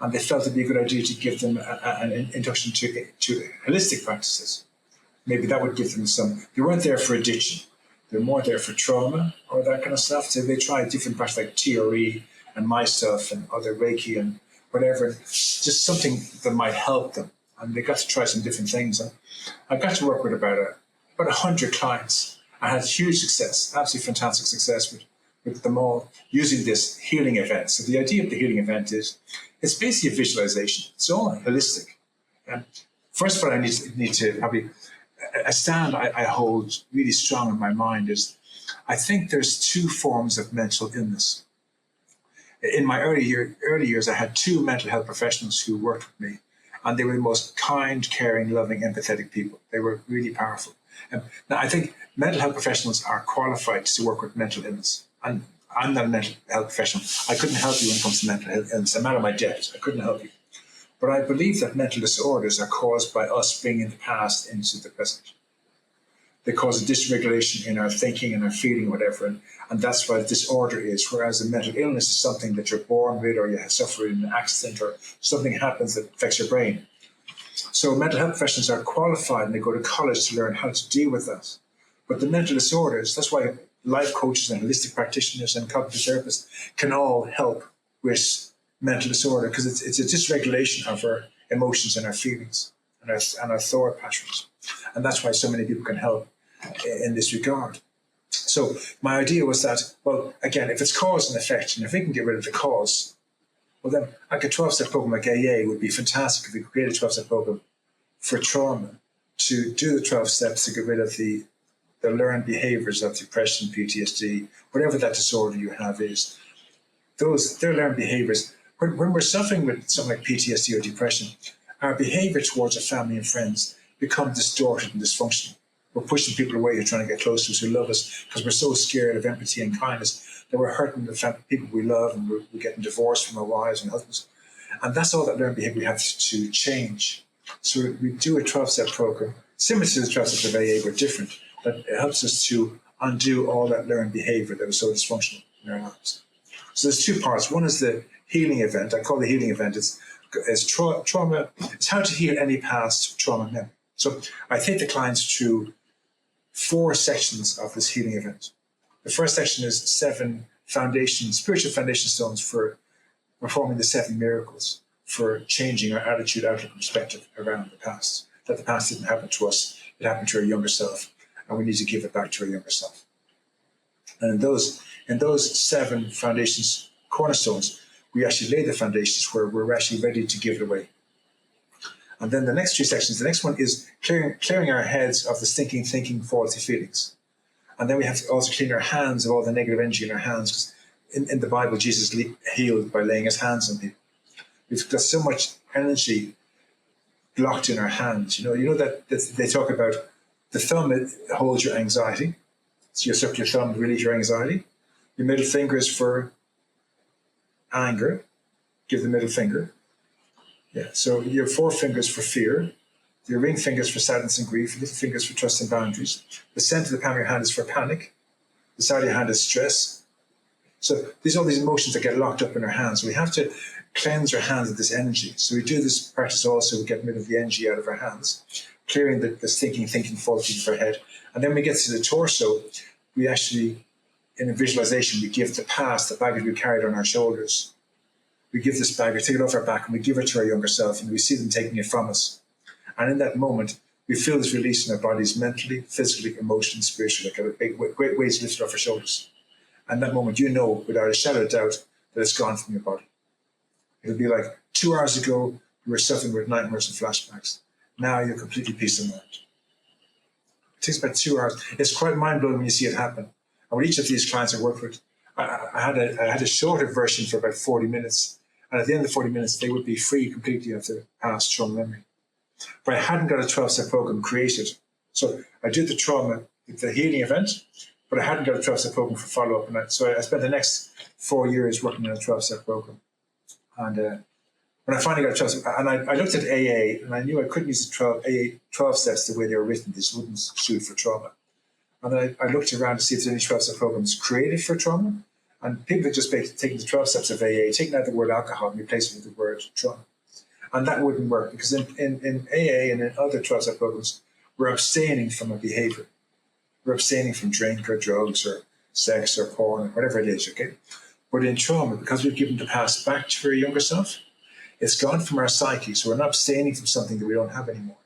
B: and they felt it'd be a good idea to give them an induction to holistic practices. Maybe that would give them they weren't there for addiction. They're more there for trauma or that kind of stuff. So they tried different practices like TRE and myself and other Reiki and whatever, just something that might help them. And they got to try some different things. And I got to work with about 100 clients. I had huge success, absolutely fantastic success with them all using this healing event. So the idea of the healing event is it's basically a visualization. It's all holistic. And first of all, I need to probably a stand I hold really strong in my mind is I think there's two forms of mental illness. In my early years, I had two mental health professionals who worked with me, and they were the most kind, caring, loving, empathetic people. They were really powerful. Now, I think mental health professionals are qualified to work with mental illness. And I'm not a mental health professional. I couldn't help you when it comes to mental health illness. I'm out of my depth. I couldn't help you. But I believe that mental disorders are caused by us bringing the past into the present. They cause a dysregulation in our thinking and our feeling, whatever. And that's why the disorder is. Whereas a mental illness is something that you're born with, or you have suffered in an accident, or something happens that affects your brain. So mental health professionals are qualified and they go to college to learn how to deal with that. But the mental disorders, that's why life coaches and holistic practitioners and cognitive therapists can all help with mental disorder, because it's a dysregulation of our emotions and our feelings and our thought patterns. And that's why so many people can help in this regard. So my idea was that, well, again, if it's cause and effect, and if we can get rid of the cause, well then like a 12-step program like AA would be fantastic if we could create a 12-step program for trauma to do the 12 steps to get rid of the learned behaviors of depression, PTSD, whatever that disorder you have is. They're learned behaviors. When we're suffering with something like PTSD or depression, our behavior towards our family and friends become distorted and dysfunctional. We're pushing people away who are trying to get close to us, who love us, because we're so scared of empathy and kindness that we're hurting the people we love, and we're getting divorced from our wives and husbands. And that's all that learned behavior we have to change. So we do a 12-step program, similar to the 12 steps of AA, but different, that helps us to undo all that learned behavior that was so dysfunctional in our lives. So there's two parts. One is the healing event. I call the healing event. It's trauma. It's how to heal any past trauma memory. So I take the clients through 4 sections of this healing event. The first section is 7 spiritual foundation stones for performing the 7 miracles, for changing our attitude, outlook, and perspective around the past. That the past didn't happen to us, it happened to our younger self, and we need to give it back to our younger self. And in those 7 foundations, cornerstones, we actually lay the foundations where we're actually ready to give it away. And then the next 3 sections, the next one is clearing our heads of the stinking thinking, faulty feelings. And then we have to also clean our hands of all the negative energy in our hands, because in the Bible, Jesus healed by laying his hands on people. We've got so much energy blocked in our hands. You know that they talk about the thumb, it holds your anxiety. So you suck your thumb to release your anxiety. Your middle finger is for anger. Give the middle finger. Yeah. So your forefingers for fear. Your ring fingers for sadness and grief. Your little fingers for trust and boundaries. The center of the palm of your hand is for panic. The side of your hand is stress. So these are all these emotions that get locked up in our hands. We have to cleanse our hands of this energy. So we do this practice also, we get rid of the energy out of our hands, clearing this thinking faulty of our head. And then we get to the torso, we actually, in a visualization, we give the past, the baggage we carried on our shoulders. We give this baggage, take it off our back, and we give it to our younger self, and we see them taking it from us. And in that moment, we feel this release in our bodies mentally, physically, emotionally, spiritually, like a big, great weight lifted off our shoulders. And that moment, you know, without a shadow of doubt, that it's gone from your body. It'll be like 2 hours ago, you were suffering with nightmares and flashbacks. Now you're completely peace of mind. It takes about 2 hours. It's quite mind-blowing when you see it happen. And with each of these clients I worked with, I had a shorter version for about 40 minutes. And at the end of the 40 minutes, they would be free completely of their past trauma memory. But I hadn't got a 12-step program created. So I did the trauma, the healing event, but I hadn't got a 12-step program for follow-up. And so I spent the next 4 years working on a 12-step program. And when I finally got a 12-step, and I looked at AA, and I knew I couldn't use the 12 steps the way they were written. This wouldn't suit for trauma. And I looked around to see if there's any 12-step programs created for trauma. And people had just taken the 12 steps of AA, taken out the word alcohol and replaced it with the word trauma. And that wouldn't work because in AA and in other 12-step programs, we're abstaining from a behavior. We're abstaining from drink or drugs or sex or porn or whatever it is, okay? But in trauma, because we've given the past back to our younger self, it's gone from our psyche. So we're not abstaining from something that we don't have anymore.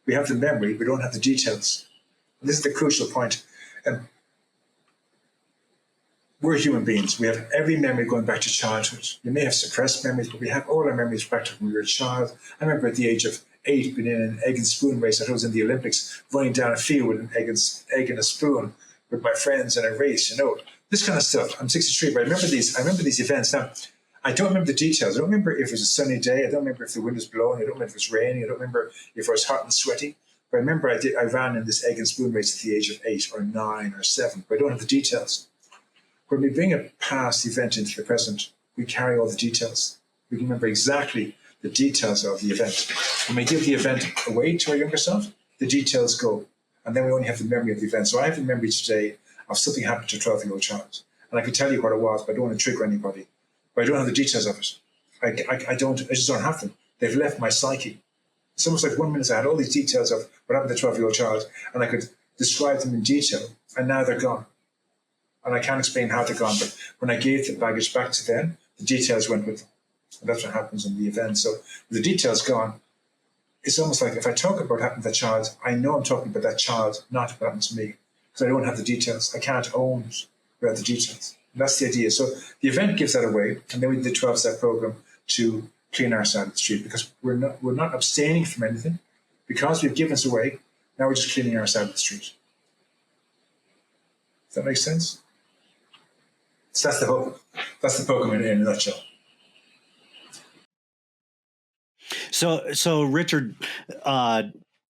B: We have the memory, we don't have the details. And this is the crucial point. We're human beings. We have every memory going back to childhood. We may have suppressed memories, but we have all our memories back to when we were a child. I remember at the age of 8 being in an egg and spoon race. I was in the Olympics, running down a field with an egg and a spoon with my friends in a race, this kind of stuff. I'm 63, but I remember these events. Now, I don't remember the details. I don't remember if it was a sunny day. I don't remember if the wind was blowing. I don't remember if it was raining. I don't remember if I was hot and sweaty. But I remember I ran in this egg and spoon race at the age of 8 or 9 or 7, but I don't have the details. When we bring a past event into the present, we carry all the details. We can remember exactly the details of the event. When we give the event away to our younger self, the details go. And then we only have the memory of the event. So I have a memory today of something happened to a 12-year-old child. And I can tell you what it was, but I don't want to trigger anybody. But I don't have the details of it. I just don't have them. They've left my psyche. It's almost like 1 minute I had all these details of what happened to a 12-year-old child, and I could describe them in detail, and now they're gone. And I can't explain how they're gone, but when I gave the baggage back to them, the details went with them. And that's what happens in the event. So with the details gone, it's almost like if I talk about what happened to that child, I know I'm talking about that child, not what happened to me, because I don't have the details. I can't own it without the details. And that's the idea. So the event gives that away, and then we did the 12-step program to clean our side of the street, because we're not abstaining from anything. Because we've given it away, now we're just cleaning our side of the street. Does that make sense? So that's the program in a nutshell.
A: So Richard,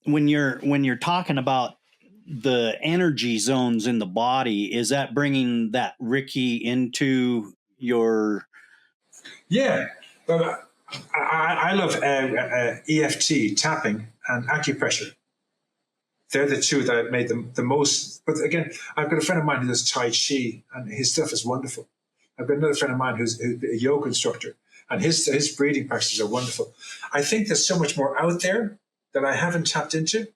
A: when you're talking about the energy zones in the body, is that bringing that Ricky into your? Yeah,
B: well, I love EFT, tapping, and acupressure. They're the two that I've made the most. But again, I've got a friend of mine who does Tai Chi, and his stuff is wonderful. I've got another friend of mine who's a yoga instructor, and his breathing practices are wonderful. I think there's so much more out there that I haven't tapped into.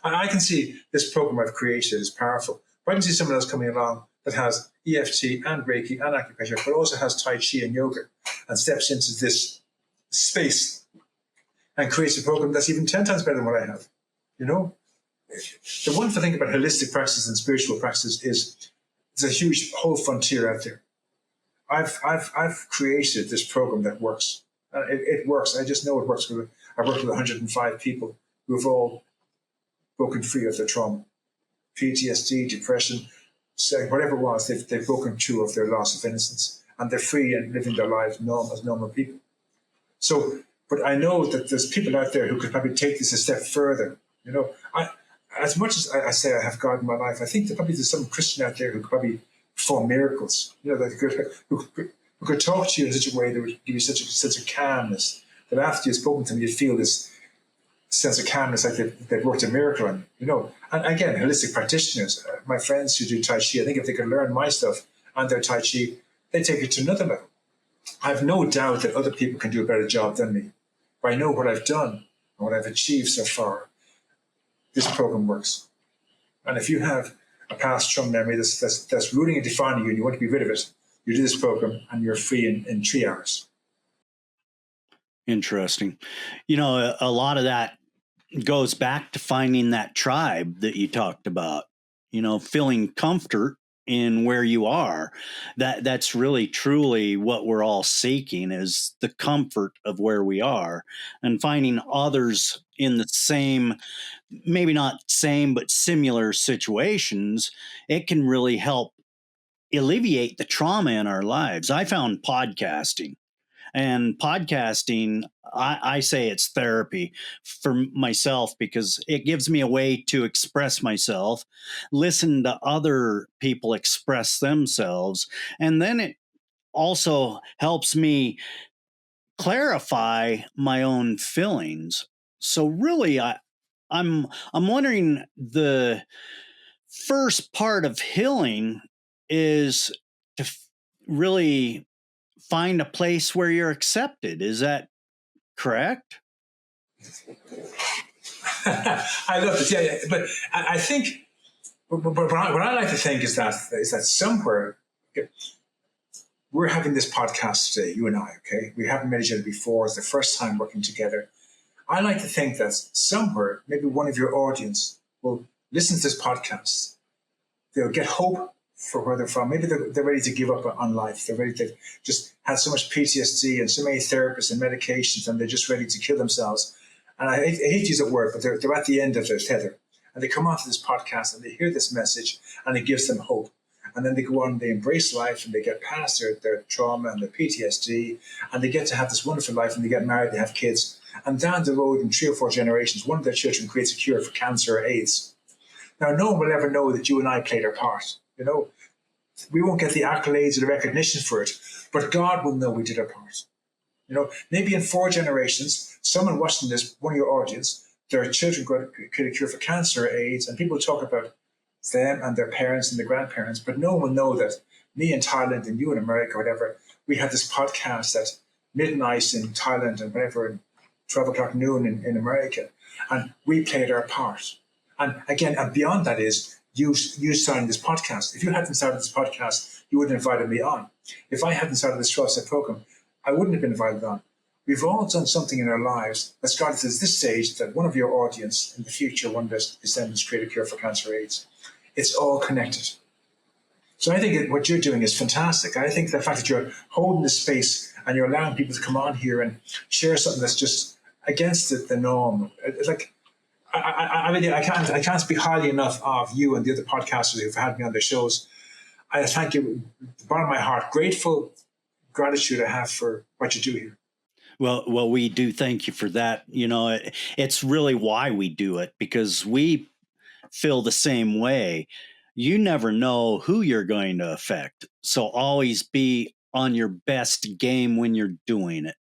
B: And I can see this program I've created is powerful. But I can see someone else coming along that has EFT and Reiki and acupressure, but also has Tai Chi and yoga, and steps into this space and creates a program that's even 10 times better than what I have. The wonderful thing about holistic practices and spiritual practices is there's a huge whole frontier out there. I've created this program that works. It works. I just know it works. I've worked with 105 people who have all broken free of their trauma, PTSD, depression, So whatever it was, they've broken through of their loss of innocence, and they're free and living their lives as normal people. So, but I know that there's people out there who could probably take this a step further. As much as I say I have God in my life, I think that probably there's some Christian out there who could probably perform miracles. Who could talk to you in such a way that would give you such a calmness that after you've spoken to them, you'd feel this sense of calmness, like they've worked a miracle on you. And again, holistic practitioners, my friends who do Tai Chi, I think if they could learn my stuff and their Tai Chi, they take it to another level. I have no doubt that other people can do a better job than me. But I know what I've done and what I've achieved so far. This program works. And if you have a past trauma memory that's ruling and defining you and you want to be rid of it, you do this program and you're free in 3 hours.
A: Interesting. A lot of that goes back to finding that tribe that you talked about, feeling comfort in where you are. That's really truly what we're all seeking, is the comfort of where we are, and finding others in the same, maybe not same, but similar situations. It can really help alleviate the trauma in our lives. I found podcasting. And podcasting, I say it's therapy for myself, because it gives me a way to express myself, listen to other people express themselves, and then it also helps me clarify my own feelings. So really, I'm wondering, the first part of healing is to really find a place where you're accepted. Is that correct?
B: I love this. Yeah. But I think, but what I like to think is that somewhere, okay, we're having this podcast today, you and I, okay? We haven't met each other before. It's the first time working together. I like to think that somewhere, maybe one of your audience will listen to this podcast. They'll get hope for where they're from. Maybe they're ready to give up on life. They're ready to just had so much PTSD and so many therapists and medications, and they're just ready to kill themselves. And I hate to use that word, but they're at the end of their tether. And they come onto this podcast and they hear this message and it gives them hope. And then they go on, they embrace life and they get past their trauma and their PTSD, and they get to have this wonderful life, and they get married, they have kids. And down the road, in 3 or 4 generations, one of their children creates a cure for cancer or AIDS. Now, no one will ever know that you and I played our part. We won't get the accolades or the recognition for it, but God will know we did our part. Maybe in 4 generations, someone watching this, one of your audience, their children create a cure for cancer or AIDS, and people talk about them and their parents and their grandparents, but no one will know that me in Thailand and you in America, whatever, we had this podcast at midnight in Thailand and whatever, 12 o'clock noon in America, and we played our part. And again, and beyond that is you starting this podcast. If you hadn't started this podcast, you wouldn't have invited me on. If I hadn't started this 12-step program, I wouldn't have been invited on. We've all done something in our lives that's got us to this stage that one of your audience in the future, one of their descendants, create a cure for cancer or AIDS. It's all connected. So I think what you're doing is fantastic. I think the fact that you're holding this space and you're allowing people to come on here and share something that's just against the norm. It's like, I can't speak highly enough of you and the other podcasters who've had me on their shows. I thank you, the bottom of my heart, grateful gratitude I have for what you do here.
A: Well, we do thank you for that. It's really why we do it, because we feel the same way. You never know who you're going to affect. So always be on your best game when you're doing it.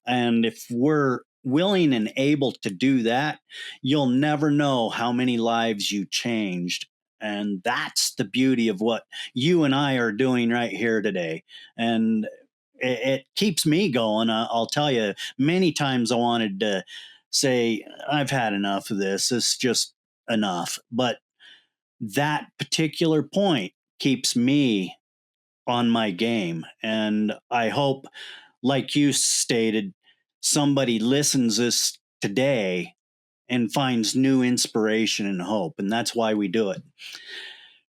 A: And if we're willing and able to do that, you'll never know how many lives you changed. And that's the beauty of what you and I are doing right here today. And it keeps me going. I'll tell you, many times I wanted to say, I've had enough of this. It's just enough. But that particular point keeps me on my game. And I hope, like you stated, somebody listens this today and finds new inspiration and hope. And that's why we do it.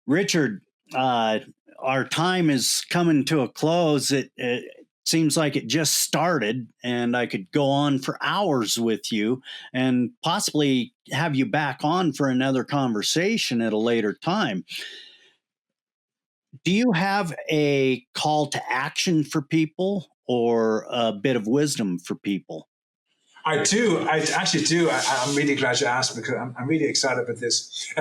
A: Richard, our time is coming to a close. It seems like it just started, and I could go on for hours with you and possibly have you back on for another conversation at a later time. Do you have a call to action for people or a bit of wisdom for people?
B: I do. I actually do. I'm really glad you asked because I'm really excited about this.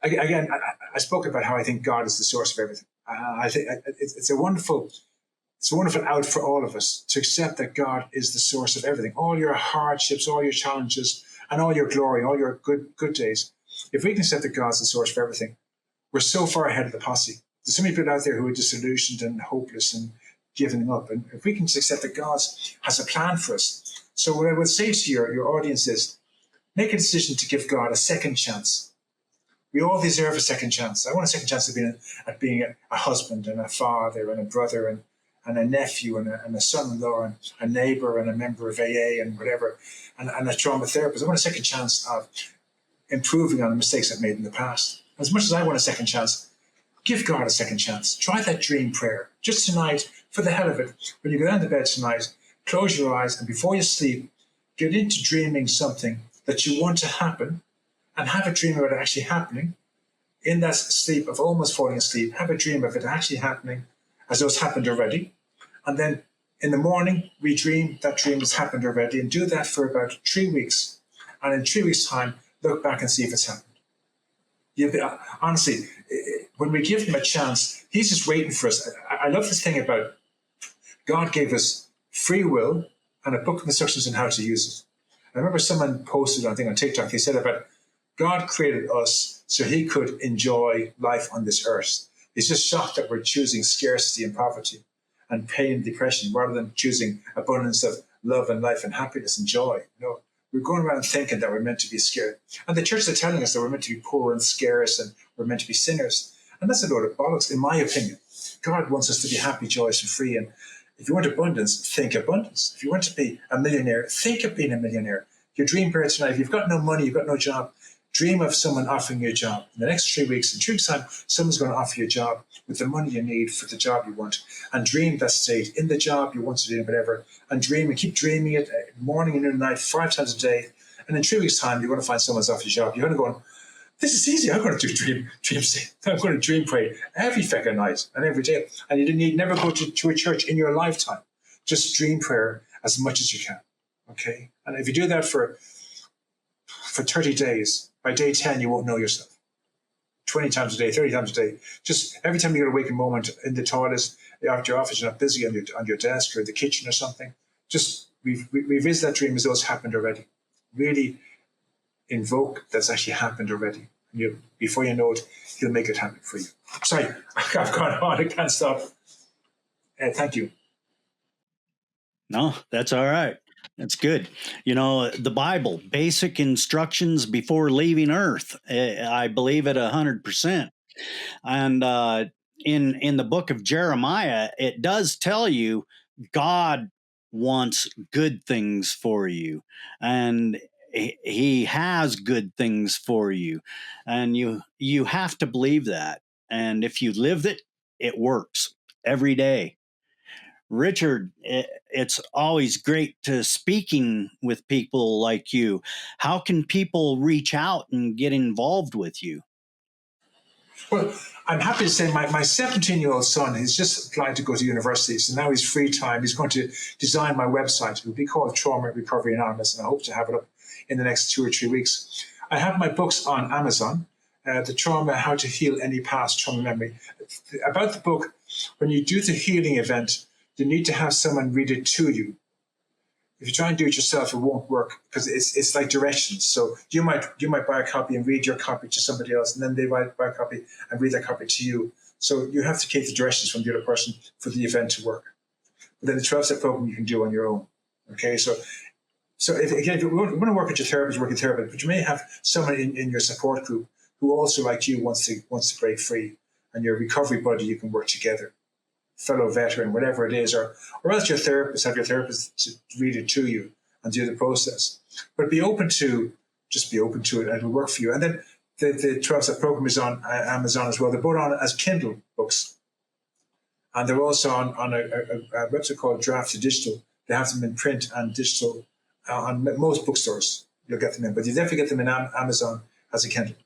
B: Again, I spoke about how I think God is the source of everything. I think it's a wonderful out for all of us to accept that God is the source of everything. All your hardships, all your challenges, and all your glory, all your good days. If we can accept that God's the source for everything, we're so far ahead of the posse. There's so many people out there who are disillusioned and hopeless and giving up. And if we can just accept that God has a plan for us. So what I would say to your audience is make a decision to give God a second chance. We all deserve a second chance. I want a second chance at being a husband and a father and a brother and a nephew and a son-in-law and a neighbor and a member of AA and whatever, and a trauma therapist. I want a second chance of improving on the mistakes I've made in the past. As much as I want a second chance, give God a second chance. Try that dream prayer. Just tonight, for the hell of it, when you go down to bed tonight, close your eyes and before you sleep, get into dreaming something that you want to happen and have a dream about it actually happening. In that sleep of almost falling asleep, have a dream of it actually happening as though it's happened already. And then in the morning, redream that dream has happened already and do that for about 3 weeks. And in 3 weeks' time, look back and see if it's happened. Honestly, when we give him a chance, he's just waiting for us. I love this thing about God gave us free will and a book of instructions on how to use it. I remember someone posted, I think on TikTok, he said about God created us so he could enjoy life on this earth. He's just shocked that we're choosing scarcity and poverty and pain and depression rather than choosing abundance of love and life and happiness and joy. We're going around thinking that we're meant to be scared. And the church is telling us that we're meant to be poor and scarce and we're meant to be sinners. And that's a load of bollocks, in my opinion. God wants us to be happy, joyous, and free. And if you want abundance, think abundance. If you want to be a millionaire, think of being a millionaire. Your dream prayer tonight, if you've got no money, you've got no job, dream of someone offering you a job. In the next 3 weeks, in 3 weeks' time, someone's going to offer you a job with the money you need for the job you want. And dream that state in the job you want to do, whatever. And dream and keep dreaming it morning and night, 5 times a day. And in 3 weeks' time, you're going to find someone's offer you a job. You're going to go, this is easy. I'm going to do dream state. I'm going to dream pray every fucking night and every day. And you need never go to a church in your lifetime. Just dream prayer as much as you can. Okay? And if you do that for 30 days, by day 10, you won't know yourself. 20 times a day, 30 times a day. Just every time you get a waking moment in the toilet, after your office, you're not busy on your desk or in the kitchen or something, just revisit that dream as though it's happened already. Really invoke that's actually happened already. Before you know it, he'll make it happen for you. Sorry, I've gone on. I can't stop. Thank you.
A: No, that's all right. That's good. The Bible, basic instructions before leaving Earth. I believe it 100%. And in the book of Jeremiah, it does tell you God wants good things for you, and He has good things for you, and you have to believe that. And if you live it, it works every day. Richard, it's always great to speaking with people like you. How can people reach out and get involved with you?
B: Well, I'm happy to say my 17-year-old son has just applied to go to university. So now he's free time. He's going to design my website. It will be called Trauma Recovery Anonymous, and I hope to have it up in the next 2 or 3 weeks. I have my books on Amazon, The Trauma, How to Heal Any Past Trauma Memory. About the book, when you do the healing event, you need to have someone read it to you. If you try and do it yourself, it won't work because it's like directions. So you might buy a copy and read your copy to somebody else, and then they buy a copy and read that copy to you. So you have to take the directions from the other person for the event to work. But then the 12-step program you can do on your own. Okay, so if you want to work with your therapist, work with a therapist, but you may have someone in your support group who also, like you, wants to break free, and your recovery buddy, you can work together. Fellow veteran, whatever it is, or else have your therapist to read it to you and do the process. But be open to it, and it'll work for you. And then the 12-step program is on Amazon as well. They're both on as Kindle books, and they're also on a website called Draft to Digital. They have them in print and digital on most bookstores. You'll get them in, but you definitely get them in Amazon as a Kindle.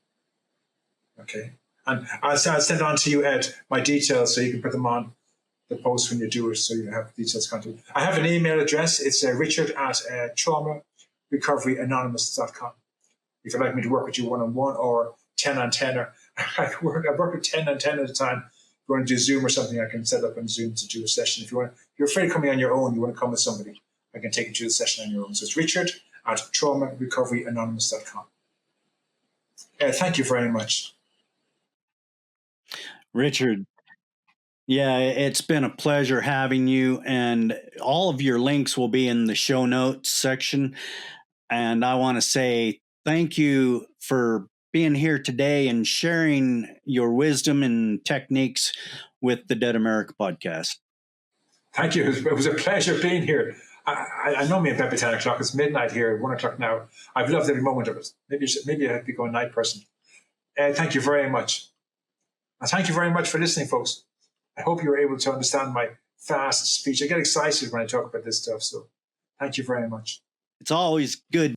B: Okay. And I'll send on to you, Ed, my details so you can put them on the post when you do it, so you have details contact. I have an email address. It's Richard at traumarecoveryanonymous.com. If you'd like me to work with you one-on-one or 10 on 10, or I work with 10 on 10 at a time. If you want to do Zoom or something, I can set up on Zoom to do a session. If you're afraid of coming on your own, you want to come with somebody, I can take you to the session on your own. So it's Richard at traumarecoveryanonymous.com. Thank you very much.
A: Richard, yeah, it's been a pleasure having you, and all of your links will be in the show notes section. And I want to say thank you for being here today and sharing your wisdom and techniques with the Dead America podcast.
B: Thank you. It was a pleasure being here. I know me and Pepe 10 o'clock. It's midnight here, 1 o'clock now. I've loved every moment of it. Maybe I have to go a night person. Thank you very much. And thank you very much for listening, folks. I hope you were able to understand my fast speech. I get excited when I talk about this stuff. So thank you very much.
A: It's always good.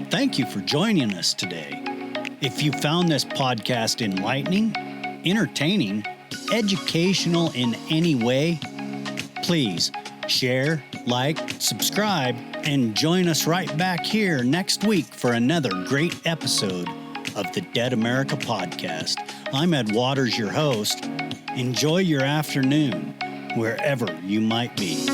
A: Thank you for joining us today. If you found this podcast enlightening, entertaining, educational in any way, please share, like, subscribe, and join us right back here next week for another great episode of the Dead America podcast. I'm Ed Waters, your host. Enjoy your afternoon, wherever you might be.